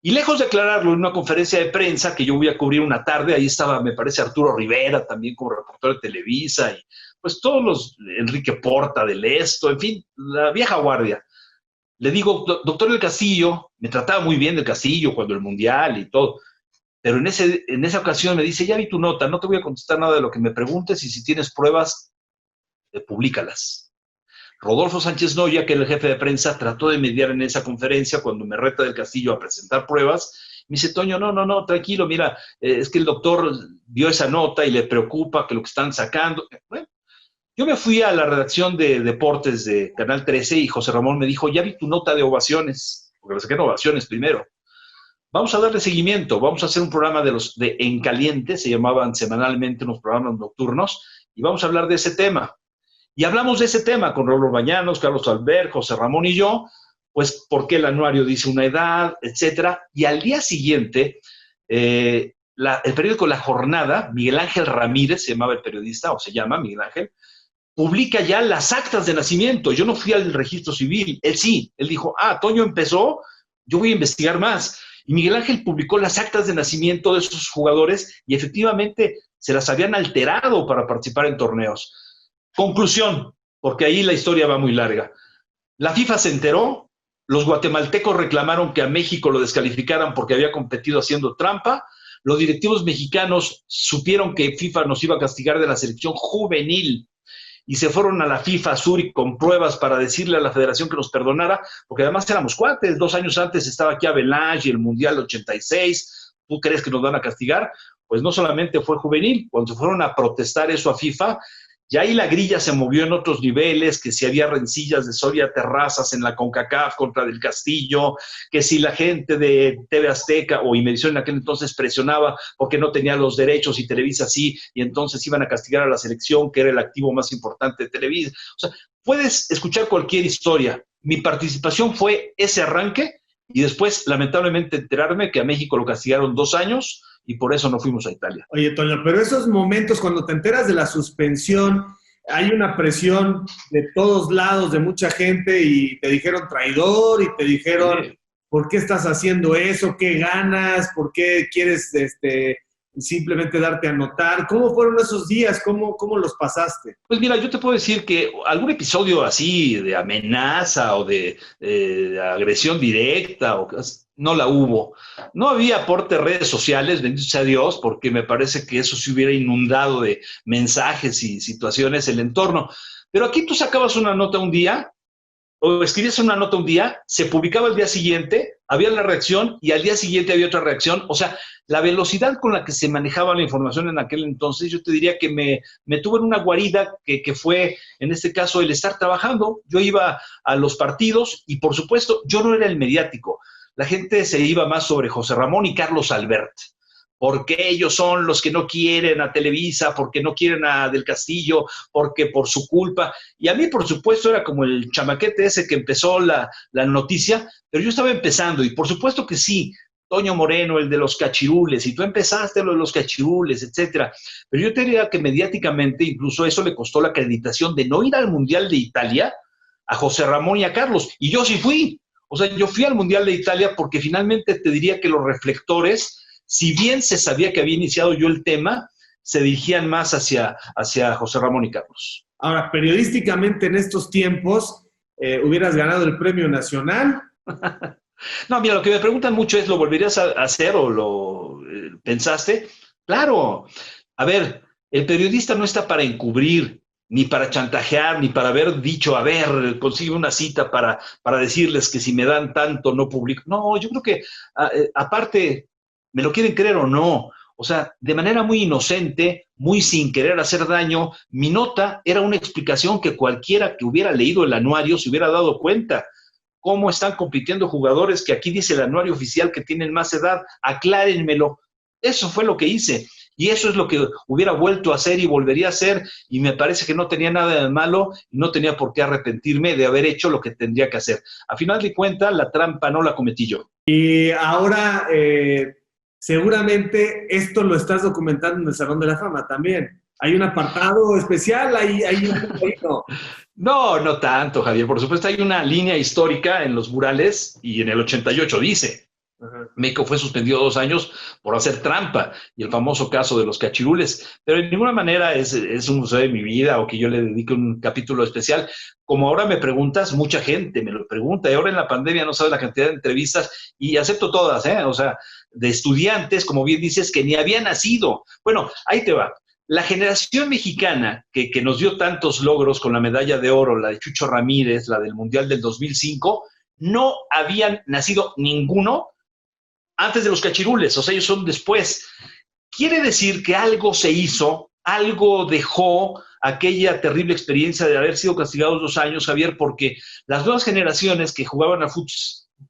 Y lejos de aclararlo en una conferencia de prensa que yo voy a cubrir una tarde, ahí estaba, me parece, Arturo Rivera, también como reportero de Televisa, y pues todos los, Enrique Porta del Esto, en fin, la vieja guardia. Le digo, doctor del Castillo, me trataba muy bien del Castillo cuando el Mundial y todo, pero en esa ocasión me dice, ya vi tu nota, no te voy a contestar nada de lo que me preguntes y si tienes pruebas, públicalas. Rodolfo Sánchez Noya, que era el jefe de prensa, trató de mediar en esa conferencia cuando me reta del Castillo a presentar pruebas. Me dice, Toño, no, tranquilo, mira, es que el doctor vio esa nota y le preocupa que lo que están sacando. Bueno, yo me fui a la redacción de deportes de Canal 13 y José Ramón me dijo, ya vi tu nota de Ovaciones, porque lo saqué en Ovaciones primero. Vamos a darle seguimiento, vamos a hacer un programa de En Caliente, se llamaban semanalmente unos programas nocturnos, y vamos a hablar de ese tema. Y hablamos de ese tema con Raúl Bañanos, Carlos Albert, José Ramón y yo, pues por qué el anuario dice una edad, etcétera. Y al día siguiente, el periódico La Jornada, Miguel Ángel Ramírez, se llamaba el periodista, o se llama Miguel Ángel, publica ya las actas de nacimiento. Yo no fui al registro civil, él sí. Él dijo, Toño empezó, yo voy a investigar más. Y Miguel Ángel publicó las actas de nacimiento de esos jugadores y efectivamente se las habían alterado para participar en torneos. Conclusión, porque ahí la historia va muy larga. La FIFA se enteró, los guatemaltecos reclamaron que a México lo descalificaran porque había competido haciendo trampa, los directivos mexicanos supieron que FIFA nos iba a castigar de la selección juvenil y se fueron a la FIFA Zurich con pruebas para decirle a la federación que nos perdonara, porque además éramos cuates, 2 años antes estaba aquí Avalanche y el Mundial 86, ¿tú crees que nos van a castigar? Pues no solamente fue juvenil, cuando se fueron a protestar eso a FIFA, ya ahí la grilla se movió en otros niveles, que si había rencillas de Soria Terrazas en la CONCACAF contra Del Castillo, que si la gente de TV Azteca o Imevisión en aquel entonces presionaba porque no tenía los derechos y Televisa sí, y entonces iban a castigar a la selección, que era el activo más importante de Televisa. O sea, puedes escuchar cualquier historia. Mi participación fue ese arranque y después, lamentablemente, enterarme que a México lo castigaron 2 años y por eso no fuimos a Italia. Oye, Toño, pero esos momentos cuando te enteras de la suspensión, hay una presión de todos lados, de mucha gente, y te dijeron traidor, y te dijeron, ¿por qué estás haciendo eso? ¿Qué ganas? ¿Por qué quieres simplemente darte a notar? ¿Cómo fueron esos días? ¿Cómo los pasaste? Pues mira, yo te puedo decir que algún episodio así de amenaza o de agresión directa, no la hubo. No había aporte de redes sociales, bendito sea Dios, porque me parece que eso se hubiera inundado de mensajes y situaciones el entorno. Pero aquí tú sacabas una nota un día, o escribías una nota un día, se publicaba el día siguiente, había la reacción y al día siguiente había otra reacción. O sea, la velocidad con la que se manejaba la información en aquel entonces, yo te diría que me tuvo en una guarida que fue, en este caso, el estar trabajando. Yo iba a los partidos y, por supuesto, yo no era el mediático. La gente se iba más sobre José Ramón y Carlos Albert, porque ellos son los que no quieren a Televisa, porque no quieren a Del Castillo, porque por su culpa. Y a mí, por supuesto, era como el chamaquete ese que empezó la noticia, pero yo estaba empezando y por supuesto que sí, Toño Moreno, el de los cachirules, y tú empezaste lo de los cachirules, etcétera. Pero yo te diría que mediáticamente incluso eso le costó la acreditación de no ir al Mundial de Italia, a José Ramón y a Carlos. Y yo sí fui. O sea, yo fui al Mundial de Italia porque finalmente te diría que los reflectores, si bien se sabía que había iniciado yo el tema, se dirigían más hacia José Ramón y Carlos. Ahora, periodísticamente en estos tiempos, ¿hubieras ganado el premio nacional? No, mira, lo que me preguntan mucho es, ¿lo volverías a hacer o lo pensaste? Claro. A ver, el periodista no está para encubrir, ni para chantajear, ni para haber dicho, a ver, consigue una cita para decirles que si me dan tanto no publico. No, yo creo que, aparte, me lo quieren creer o no, o sea, de manera muy inocente, muy sin querer hacer daño, mi nota era una explicación que cualquiera que hubiera leído el anuario se hubiera dado cuenta. ¿Cómo están compitiendo jugadores que aquí dice el anuario oficial que tienen más edad? Aclárenmelo. Eso fue lo que hice. Y eso es lo que hubiera vuelto a hacer y volvería a hacer. Y me parece que no tenía nada de malo y no tenía por qué arrepentirme de haber hecho lo que tendría que hacer. A final de cuentas, la trampa no la cometí yo. Y ahora, seguramente esto lo estás documentando en el Salón de la Fama también. ¿Hay un apartado especial? ¿Hay no? No, no tanto, Javier. Por supuesto, hay una línea histórica en los murales y en el 88 dice, México fue suspendido 2 años por hacer trampa y el famoso caso de los cachirules, pero de ninguna manera es un museo de mi vida o que yo le dedique un capítulo especial. Como ahora me preguntas, mucha gente me lo pregunta y ahora en la pandemia no sabes la cantidad de entrevistas y acepto todas, o sea, de estudiantes, como bien dices, que ni habían nacido. Bueno, ahí te va. La generación mexicana que nos dio tantos logros con la medalla de oro, la de Chucho Ramírez, la del Mundial del 2005, no habían nacido ninguno antes de los cachirules, o sea, ellos son después. Quiere decir que algo se hizo, algo dejó aquella terrible experiencia de haber sido castigados 2 años, Javier, porque las nuevas generaciones que jugaban al fútbol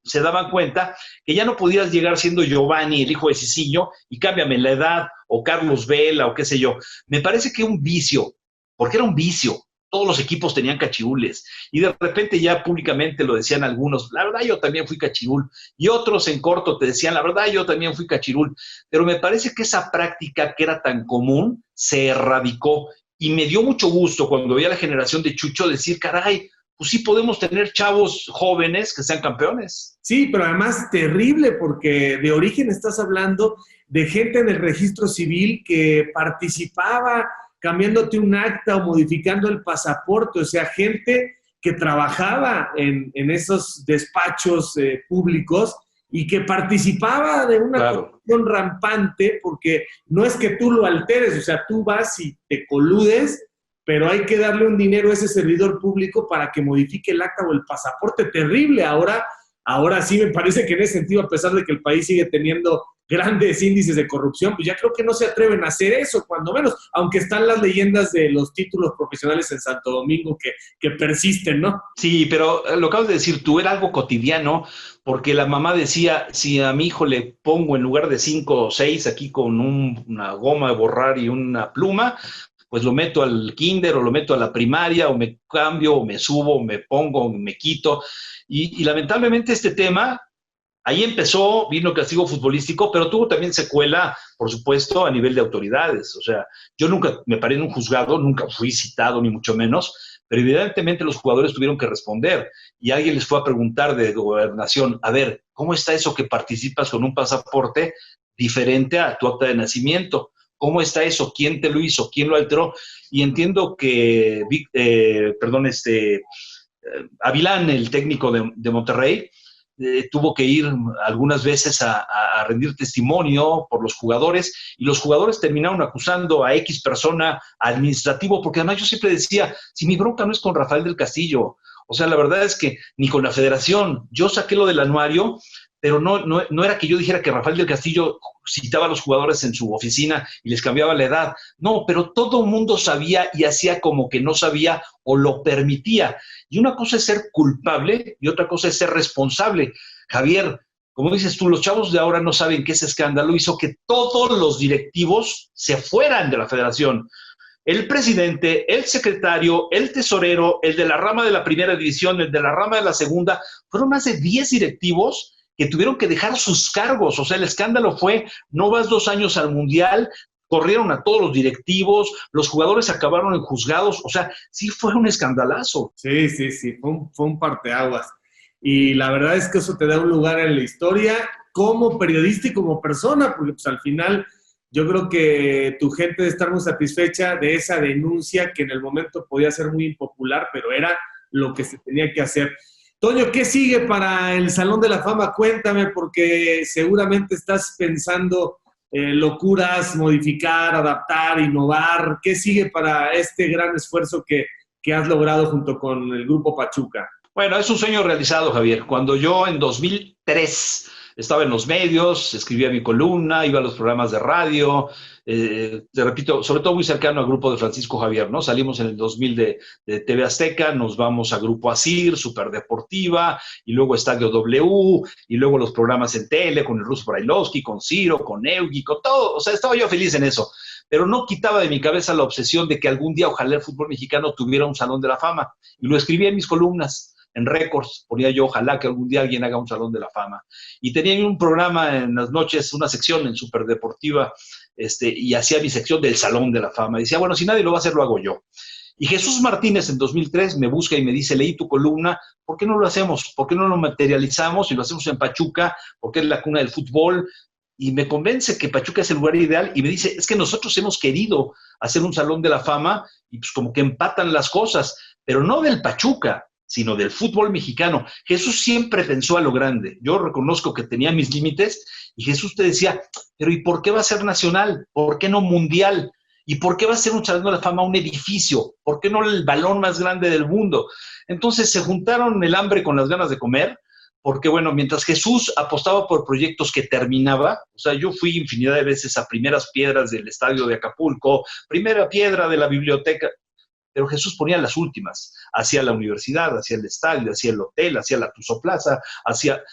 se daban cuenta que ya no podías llegar siendo Giovanni, el hijo de Cicinho, y cámbiame la edad, o Carlos Vela, o qué sé yo. Me parece que un vicio, porque era un vicio. Todos los equipos tenían cachirules, y de repente ya públicamente lo decían algunos, la verdad yo también fui cachirul, y otros en corto te decían, la verdad yo también fui cachirul, pero me parece que esa práctica que era tan común se erradicó, y me dio mucho gusto cuando vi a la generación de Chucho decir, caray, pues sí podemos tener chavos jóvenes que sean campeones. Sí, pero además terrible porque de origen estás hablando de gente en el registro civil que participaba cambiándote un acta o modificando el pasaporte, o sea, gente que trabajaba en esos despachos públicos y que participaba de una corrupción rampante, porque no es que tú lo alteres, o sea, tú vas y te coludes, pero hay que darle un dinero a ese servidor público para que modifique el acta o el pasaporte. Terrible. Ahora sí me parece que en ese sentido, a pesar de que el país sigue teniendo grandes índices de corrupción, pues ya creo que no se atreven a hacer eso, cuando menos, aunque están las leyendas de los títulos profesionales en Santo Domingo que persisten, ¿no? Sí, pero lo acabas de decir tú, era algo cotidiano, porque la mamá decía, si a mi hijo le pongo en lugar de 5 o 6 aquí con una goma de borrar y una pluma, pues lo meto al kinder o lo meto a la primaria o me cambio o me subo o me pongo o me quito. Y lamentablemente este tema, ahí empezó, vino el castigo futbolístico, pero tuvo también secuela, por supuesto, a nivel de autoridades. O sea, yo nunca me paré en un juzgado, nunca fui citado, ni mucho menos, pero evidentemente los jugadores tuvieron que responder y alguien les fue a preguntar de gobernación, a ver, ¿cómo está eso que participas con un pasaporte diferente a tu acta de nacimiento? ¿Cómo está eso? ¿Quién te lo hizo? ¿Quién lo alteró? Y entiendo que, Avilán, el técnico de Monterrey, tuvo que ir algunas veces a rendir testimonio por los jugadores y los jugadores terminaron acusando a X persona administrativo, porque además yo siempre decía, si mi bronca no es con Rafael del Castillo, o sea, la verdad es que ni con la federación, yo saqué lo del anuario, pero no era que yo dijera que Rafael del Castillo citaba a los jugadores en su oficina y les cambiaba la edad. No, pero todo el mundo sabía y hacía como que no sabía o lo permitía. Y una cosa es ser culpable y otra cosa es ser responsable. Javier, como dices tú, los chavos de ahora no saben que ese escándalo hizo que todos los directivos se fueran de la federación. El presidente, el secretario, el tesorero, el de la rama de la primera división, el de la rama de la segunda, fueron más de 10 directivos que tuvieron que dejar sus cargos. O sea, el escándalo fue, no vas 2 años al Mundial, corrieron a todos los directivos, los jugadores acabaron en juzgados, o sea, sí fue un escandalazo. Sí, sí, sí, fue un parteaguas. Y la verdad es que eso te da un lugar en la historia como periodista y como persona, porque pues al final yo creo que tu gente debe estar muy satisfecha de esa denuncia que en el momento podía ser muy impopular, pero era lo que se tenía que hacer. Toño, ¿qué sigue para el Salón de la Fama? Cuéntame, porque seguramente estás pensando locuras, modificar, adaptar, innovar. ¿Qué sigue para este gran esfuerzo que has logrado junto con el Grupo Pachuca? Bueno, es un sueño realizado, Javier. Cuando yo en 2003 estaba en los medios, escribía mi columna, iba a los programas de radio, te repito, sobre todo muy cercano al grupo de Francisco Javier, ¿no? Salimos en el 2000 de TV Azteca, nos vamos a Grupo Asir, Superdeportiva, y luego Estadio W, y luego los programas en tele con el Ruso Brailovsky, con Ciro, con Eugi, con todo. O sea, estaba yo feliz en eso. Pero no quitaba de mi cabeza la obsesión de que algún día ojalá el fútbol mexicano tuviera un Salón de la Fama. Y lo escribía en mis columnas. En récords, ponía yo, ojalá que algún día alguien haga un Salón de la Fama. Y tenía un programa en las noches, una sección en Superdeportiva, y hacía mi sección del Salón de la Fama. Y decía, bueno, si nadie lo va a hacer, lo hago yo. Y Jesús Martínez en 2003 me busca y me dice, leí tu columna, ¿por qué no lo hacemos? ¿Por qué no lo materializamos y lo hacemos en Pachuca? Porque es la cuna del fútbol. Y me convence que Pachuca es el lugar ideal y me dice, es que nosotros hemos querido hacer un Salón de la Fama y pues como que empatan las cosas, pero no del Pachuca, sino del fútbol mexicano. Jesús siempre pensó a lo grande. Yo reconozco que tenía mis límites y Jesús te decía, pero ¿y por qué va a ser nacional? ¿Por qué no mundial? ¿Y por qué va a ser un Salón de la Fama un edificio? ¿Por qué no el balón más grande del mundo? Entonces se juntaron el hambre con las ganas de comer, porque bueno, mientras Jesús apostaba por proyectos que terminaba, o sea, yo fui infinidad de veces a primeras piedras del estadio de Acapulco, primera piedra de la biblioteca, pero Jesús ponía las últimas, hacia la universidad, hacia el estadio, hacia el hotel, hacia la Tuzo Plaza, hacia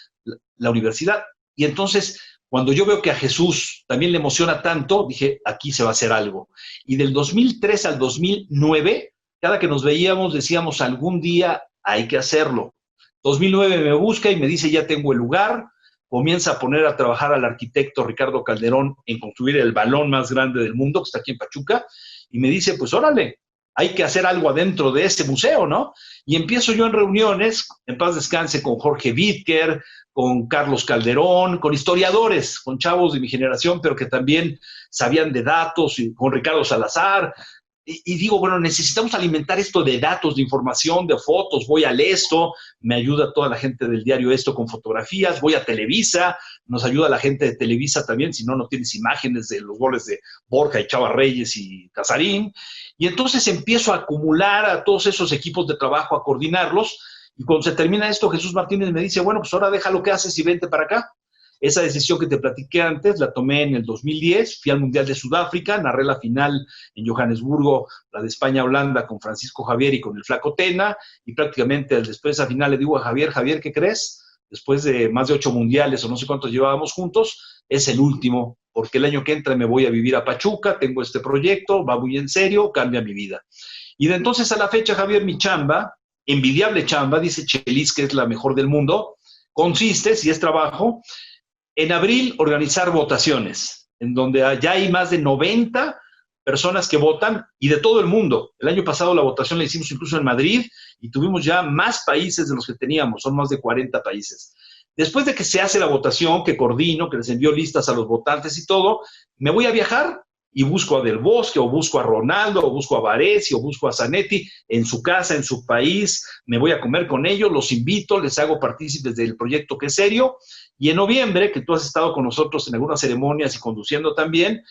la universidad. Y entonces, cuando yo veo que a Jesús también le emociona tanto, dije, aquí se va a hacer algo. Y del 2003 al 2009, cada que nos veíamos decíamos, algún día hay que hacerlo. 2009 me busca y me dice, ya tengo el lugar, comienza a poner a trabajar al arquitecto Ricardo Calderón en construir el balón más grande del mundo, que está aquí en Pachuca, y me dice, pues órale, hay que hacer algo adentro de ese museo, ¿no? Y empiezo yo en reuniones, en paz descanse, con Jorge Vídker, con Carlos Calderón, con historiadores, con chavos de mi generación, pero que también sabían de datos, y con Ricardo Salazar, y digo, bueno, necesitamos alimentar esto de datos, de información, de fotos. Voy al Esto, me ayuda toda la gente del diario Esto con fotografías. Voy a Televisa, nos ayuda la gente de Televisa también, si no, no tienes imágenes de los goles de Borja y Chava Reyes y Casarín. Y entonces empiezo a acumular a todos esos equipos de trabajo, a coordinarlos. Y cuando se termina esto, Jesús Martínez me dice, bueno, pues ahora deja lo que haces y vente para acá. Esa decisión que te platiqué antes la tomé en el 2010, fui al Mundial de Sudáfrica, narré la final en Johannesburgo, la de España-Holanda con Francisco Javier y con el Flaco Tena, y prácticamente después de esa final le digo a Javier, ¿qué crees? Después de más de 8 mundiales o no sé cuántos llevábamos juntos, es el último, porque el año que entra me voy a vivir a Pachuca, tengo este proyecto, va muy en serio, cambia mi vida. Y de entonces a la fecha, Javier, mi chamba, envidiable chamba, dice Chelis que es la mejor del mundo, consiste, si es trabajo, en abril organizar votaciones, en donde ya hay más de 90 personas que votan y de todo el mundo. El año pasado la votación la hicimos incluso en Madrid y tuvimos ya más países de los que teníamos, son más de 40 países. Después de que se hace la votación, que coordino, que les envío listas a los votantes y todo, me voy a viajar y busco a Del Bosque, o busco a Ronaldo, o busco a Varesi, o busco a Zanetti en su casa, en su país, me voy a comer con ellos, los invito, les hago partícipes del proyecto que es serio, y en noviembre, que tú has estado con nosotros en algunas ceremonias y conduciendo también,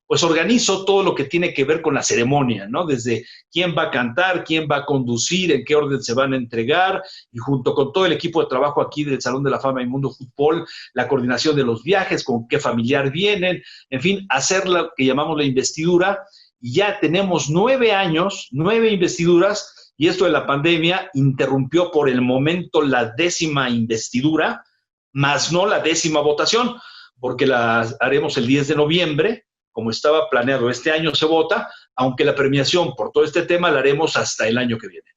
pues organizo todo lo que tiene que ver con la ceremonia, ¿no? Desde quién va a cantar, quién va a conducir, en qué orden se van a entregar, y junto con todo el equipo de trabajo aquí del Salón de la Fama y Mundo Fútbol, la coordinación de los viajes, con qué familiar vienen, en fin, hacer lo que llamamos la investidura, y ya tenemos 9 años, 9 investiduras, y esto de la pandemia interrumpió por el momento la 10ª investidura, más no la 10ª votación, porque la haremos el 10 de noviembre, como estaba planeado. Este año se vota, aunque la premiación por todo este tema la haremos hasta el año que viene.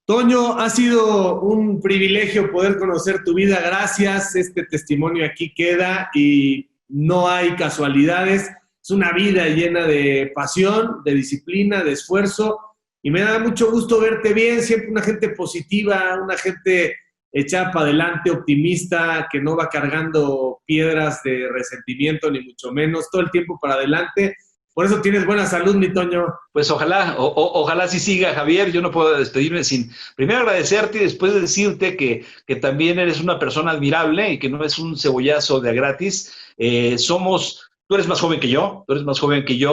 Toño, ha sido un privilegio poder conocer tu vida. Gracias. Este testimonio aquí queda y no hay casualidades. es una vida llena de pasión, de disciplina, de esfuerzo, y me da mucho gusto verte bien, siempre una gente positiva, una gente echada para adelante, optimista, que no va cargando piedras de resentimiento, ni mucho menos, todo el tiempo para adelante. Por eso tienes buena salud, mi Toño. Pues ojalá, ojalá sí siga, Javier. Yo no puedo despedirme sin primero agradecerte y después decirte que también eres una persona admirable y que no es un cebollazo de a gratis. Tú eres más joven que yo,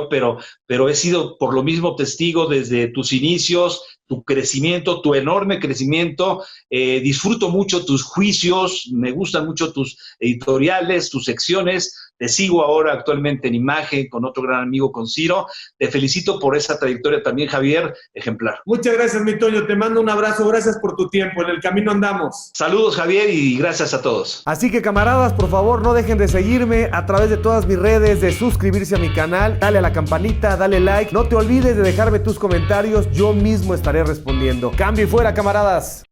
pero he sido por lo mismo testigo desde tus inicios, tu crecimiento, tu enorme crecimiento. Disfruto mucho tus juicios, me gustan mucho tus editoriales, tus secciones. Te sigo ahora actualmente en Imagen con otro gran amigo, con Ciro. Te felicito por esa trayectoria también, Javier, ejemplar. Muchas gracias, mi Toño. Te mando un abrazo. Gracias por tu tiempo. En el camino andamos. Saludos, Javier, y gracias a todos. Así que, camaradas, por favor, no dejen de seguirme a través de todas mis redes, de suscribirse a mi canal, dale a la campanita, dale like. No te olvides de dejarme tus comentarios. Yo mismo estaré respondiendo. Cambio y fuera, camaradas.